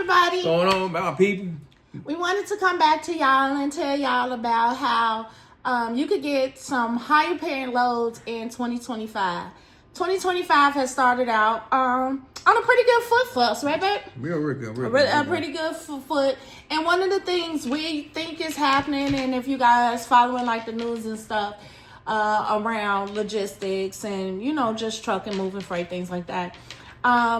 everybody. What's going on, my people? We wanted to come back to y'all and tell y'all about how you could get some higher paying loads in 2025. 2025 has started out on a pretty good foot for us, right, babe? Real good. A pretty good foot. And one of the things we think is happening, and if you guys following like the news and stuff around logistics and, you know, just trucking, moving freight, things like that,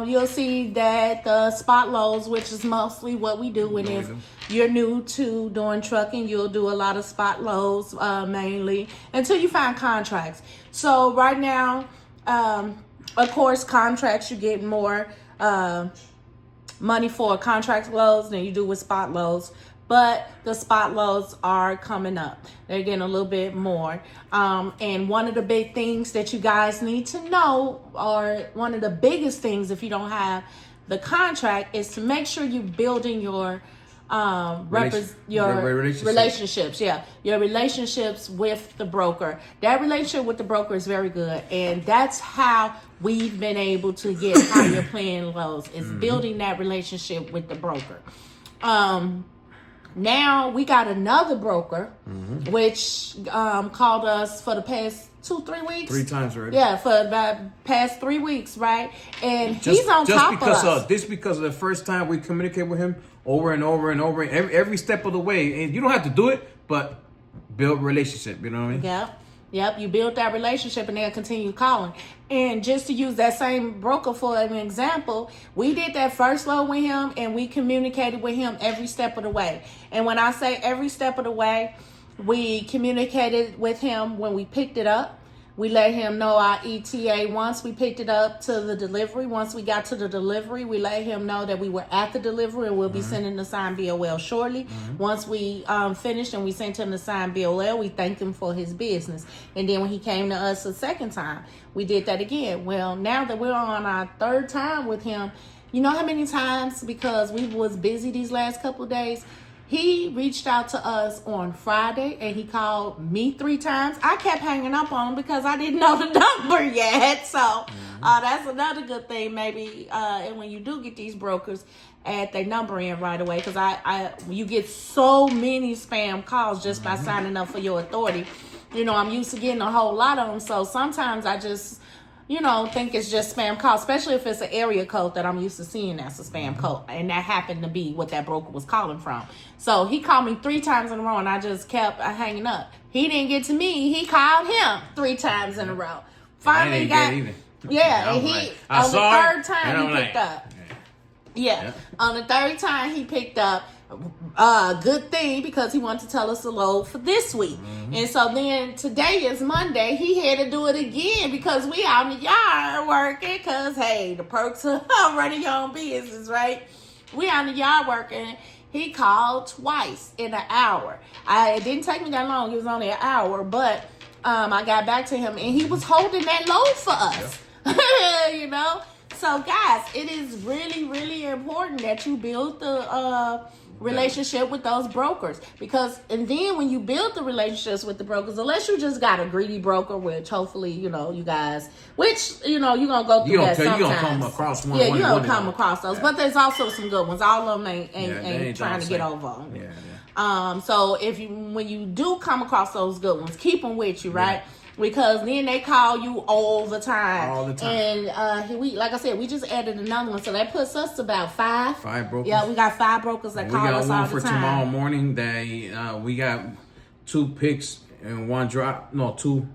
you'll see that the spot loads, which is mostly what we do, and if you're new to doing trucking, you'll do a lot of spot loads mainly until you find contracts. So right now, of course, contracts, you get more money for contract loads than you do with spot loads, but the spot loads are coming up. They're getting a little bit more. And one of the big things that you guys need to know, or one of the biggest things if you don't have the contract, is to make sure you're building your relationships. Yeah, your relationships with the broker. That relationship with the broker is very good, and that's how we've been able to get higher paying loads, is building that relationship with the broker. Now we got another broker, which called us for the past 2-3 weeks. 3 times already. Yeah, for the past 3 weeks, right? And he's on top of us. Just because of the first time we communicate with him over and over and over, every step of the way. And you don't have to do it, but build relationship. You know what I mean? Yep. You build that relationship and they'll continue calling. And just to use that same broker for an example, we did that first load with him and we communicated with him every step of the way. And when I say every step of the way, we communicated with him when we picked it up. We let him know our ETA once we picked it up to the delivery. Once we got to the delivery, we let him know that we were at the delivery and we'll be sending the signed BOL shortly. Once we finished and we sent him the signed BOL, we thanked him for his business. And then when he came to us a second time, we did that again. Well, now that we're on our third time with him, you know how many times, because we was busy these last couple of days, he reached out to us on Friday and he called me 3 times. I kept hanging up on him because I didn't know the number yet. So that's another good thing, maybe. And when you do get these brokers, add their number in right away, because you get so many spam calls just by signing up for your authority. You know, I'm used to getting a whole lot of them. So sometimes I just, think it's just spam calls, especially if it's an area code that I'm used to seeing as a spam code. And that happened to be what that broker was calling from. So he called me 3 times in a row and I just kept hanging up. He didn't get to me. He called him 3 times in a row. Finally got, yeah, and he, on the third time he picked up. Yeah, on the third time he picked up. Good thing, because he wanted to tell us the load for this week. And so then today is Monday. He had to do it again because we out in the yard working, because hey, the perks of running your own business, right? We out in the yard working. He called twice in an hour. It didn't take me that long. It was only an hour, but I got back to him and he was holding that load for us. So guys, it is really, really important that you build the relationship with those brokers, and then when you build the relationships with the brokers, unless you just got a greedy broker, which hopefully you're gonna go through that sometimes. You're gonna come across one. Yeah, you're gonna come across those, but there's also some good ones. All of them ain't trying to get over on you. So when you do come across those good ones, keep them with you, right? Because then they call you all the time. And like I said, we just added another one, so that puts us to about 5. 5 brokers. Yeah, we got 5 brokers that call us all the time. We got one for tomorrow morning. We got 2 picks and 1 drop. No, 2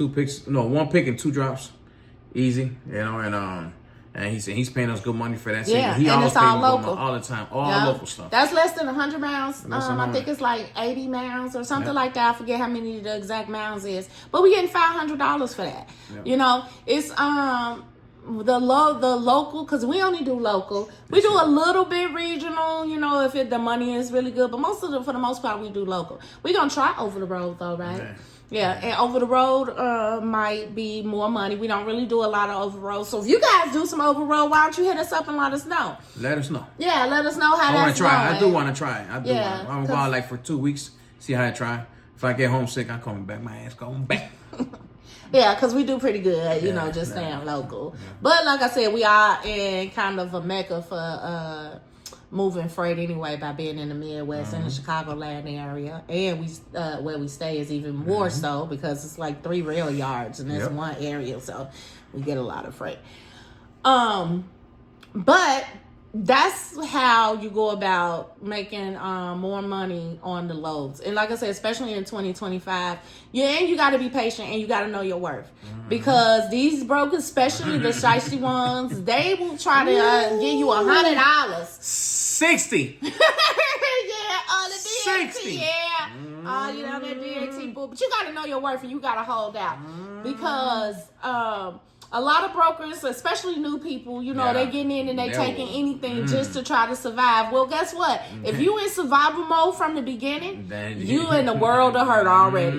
picks. No, 1 pick and 2 drops. Easy, and he said he's paying us good money for that. Yeah, and it's all local. All the time. All local stuff. That's less than 100 mounds. I think it's like 80 mounds or something like that. I forget how many the exact mounds is. But we're getting $500 for that. Yep. It's the local, because we only do local. We do a little bit regional, if the money is really good. But for the most part, we do local. We're going to try over the road though, right? Okay. Yeah, and over the road might be more money. We don't really do a lot of over road. So if you guys do some over road, why don't you hit us up and let us know? Let us know. Yeah, let us know how that's going. I do want to try. I'm going to go out for 2 weeks, see how I try. If I get homesick, I'm coming back. My ass going back. Yeah, because we do pretty good, just staying local. Yeah. But like I said, we are in kind of a mecca for moving freight anyway by being in the Midwest in the Chicagoland area. And we where we stay is even more so because it's like 3 rail yards and that's one area. So we get a lot of freight. But that's how you go about making more money on the loads. And like I said, especially in 2025, you got to be patient and you got to know your worth. Because these brokers, especially the shiesty ones, they will try to give you $100. 60. Yeah, on the DXT. 60. Yeah. That DXT boo. But you got to know your worth and you got to hold out. Because a lot of brokers, especially new people, they getting in and they taking anything just to try to survive. Well, guess what? If you in survival mode from the beginning, you in the world of hurt already.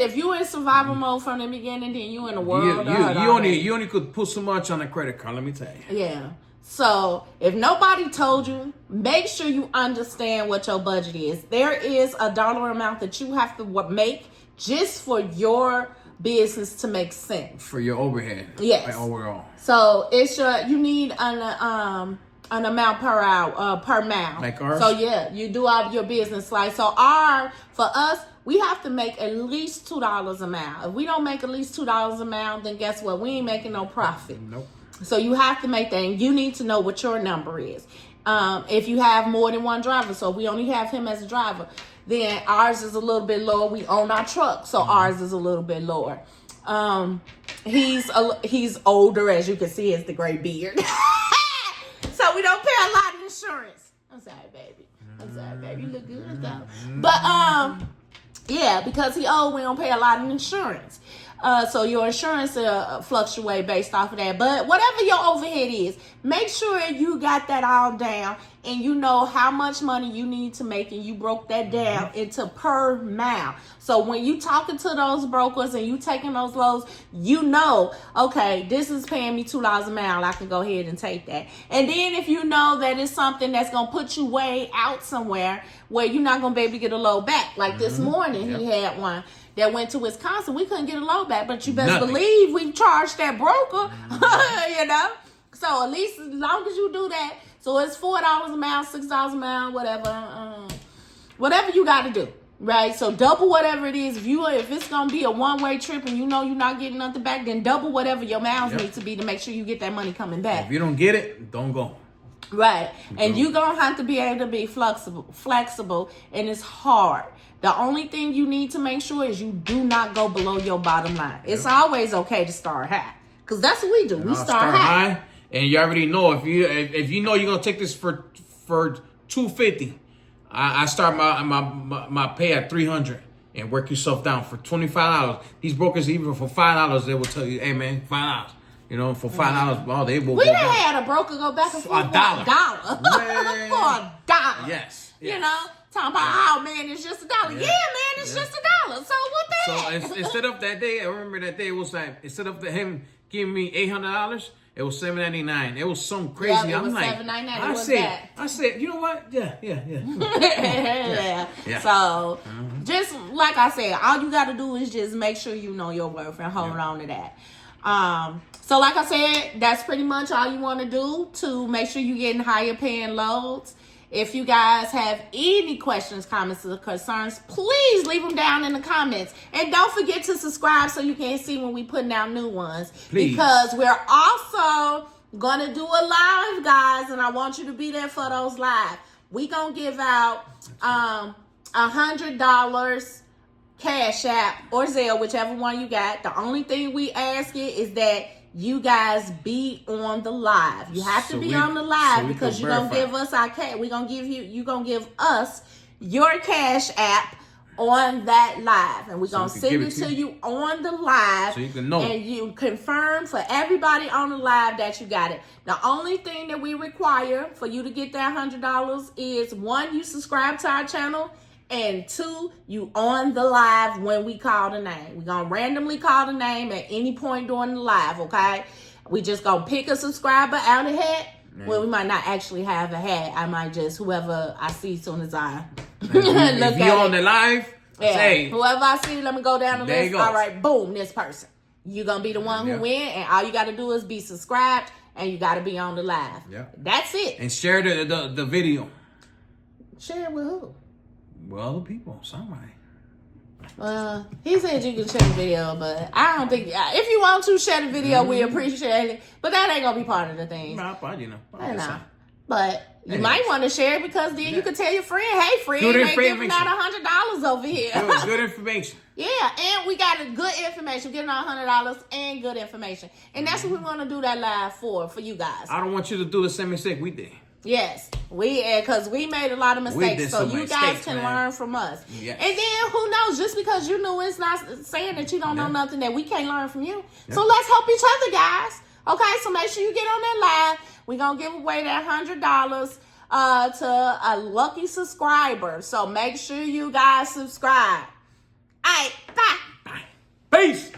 If you in survival mode from the beginning, then you in the world of hurt already. You only could put so much on a credit card, let me tell you. Yeah. So if nobody told you, make sure you understand what your budget is. There is a dollar amount that you have to make just for your business to make sense for your overhead. Yes, like overall. So it's you need an amount per hour per mile. Like ours. So you do out your business like so. For us, we have to make at least $2 a mile. If we don't make at least $2 a mile, then guess what? We ain't making no profit. Nope. So you have to make that, and you need to know what your number is. If you have more than one driver, so we only have him as a driver, then ours is a little bit lower. We own our truck, so ours is a little bit lower. He's older, as you can see, it's the gray beard. So we don't pay a lot of insurance. I'm sorry, baby. You look good though. But because he old, we don't pay a lot of insurance. So your insurance fluctuate based off of that. But whatever your overhead is, make sure you got that all down and you know how much money you need to make and you broke that down into per mile. So when you talking to those brokers and you taking those loads, okay, this is paying me $2 a mile. I can go ahead and take that. And then if you know that it's something that's going to put you way out somewhere where you're not going to be able to get a load back. Like this morning, he had one that went to Wisconsin. We couldn't get a load back, but you best believe we charged that broker, So at least as long as you do that, so it's $4 a mile, $6 a mile, whatever you got to do, right? So double whatever it is. If it's gonna be a one-way trip and you're not getting nothing back, then double whatever your miles need to be to make sure you get that money coming back. If you don't get it, don't go. Right, and you're gonna have to be able to be flexible, and it's hard. The only thing you need to make sure is you do not go below your bottom line. It's always okay to start high, because that's what we do. We start high, and you already know if you know you're gonna take this for $250. I start my pay at $300 and work yourself down for $25. These brokers, even for $5, they will tell you, hey man, $5. For $5, they will. We done had a broker go back and forth for $1. For $1. Yes. Talking about, oh man, it's just $1. Yeah, man, it's just $1. So what the heck? So instead of that day, I remember that day, it was like, instead of him giving me $800, it was $799. It was some crazy. Yeah, it was like, $799. I said, you know what? Yeah. Yeah. So just like I said, all you got to do is just make sure you know your worth and hold on to that. So like I said, that's pretty much all you want to do to make sure you're getting higher paying loads. If you guys have any questions, comments, or concerns, please leave them down in the comments. And don't forget to subscribe so you can see when we putting out new ones. Please. Because we're also going to do a live, guys, and I want you to be there for those live. We going to give out $100 Cash App or Zelle, whichever one you got. The only thing we ask is that you guys be on the live. You have to be on the live because you're gonna give us our cash. You're gonna give us your Cash App on that live, and we're gonna send it to you on the live, so you can know, and you confirm for everybody on the live that you got it. The only thing that we require for you to get that $100 is 1, you subscribe to our channel, and 2, you on the live when we call the name. We're going to randomly call the name at any point during the live, okay? We just going to pick a subscriber out of the hat. Well, we might not actually have a hat. I might just, whoever I see as soon as I look if you on the live, say, whoever I see, let me go down the list. All right, boom, this person. you're going to be the one who Yeah. win, and all you got to do is be subscribed, and you got to be on the live. Yeah. That's it. And share the video. Share it with who? Well, other people, somebody. He said you can share the video, but I don't think, if you want to share the video, we appreciate it, but that ain't going to be part of the thing. Nah, but you know. I know. But you might want to share it because then you can tell your friend, hey, friend, Good they giving information. out $100 over here. Good information. Yeah, and we got a good information. Getting out $100 and good information. And that's what we want to do that live for you guys. I don't want you to do the same mistake we did. Yes, because we made a lot of mistakes, so you guys can learn from us. Yes. And then who knows? Just because you knew, it's not saying that you don't know nothing that we can't learn from you. Yeah. So let's help each other, guys. Okay, so make sure you get on that live. We're gonna give away that $100 to a lucky subscriber. So make sure you guys subscribe. All right, bye. Peace.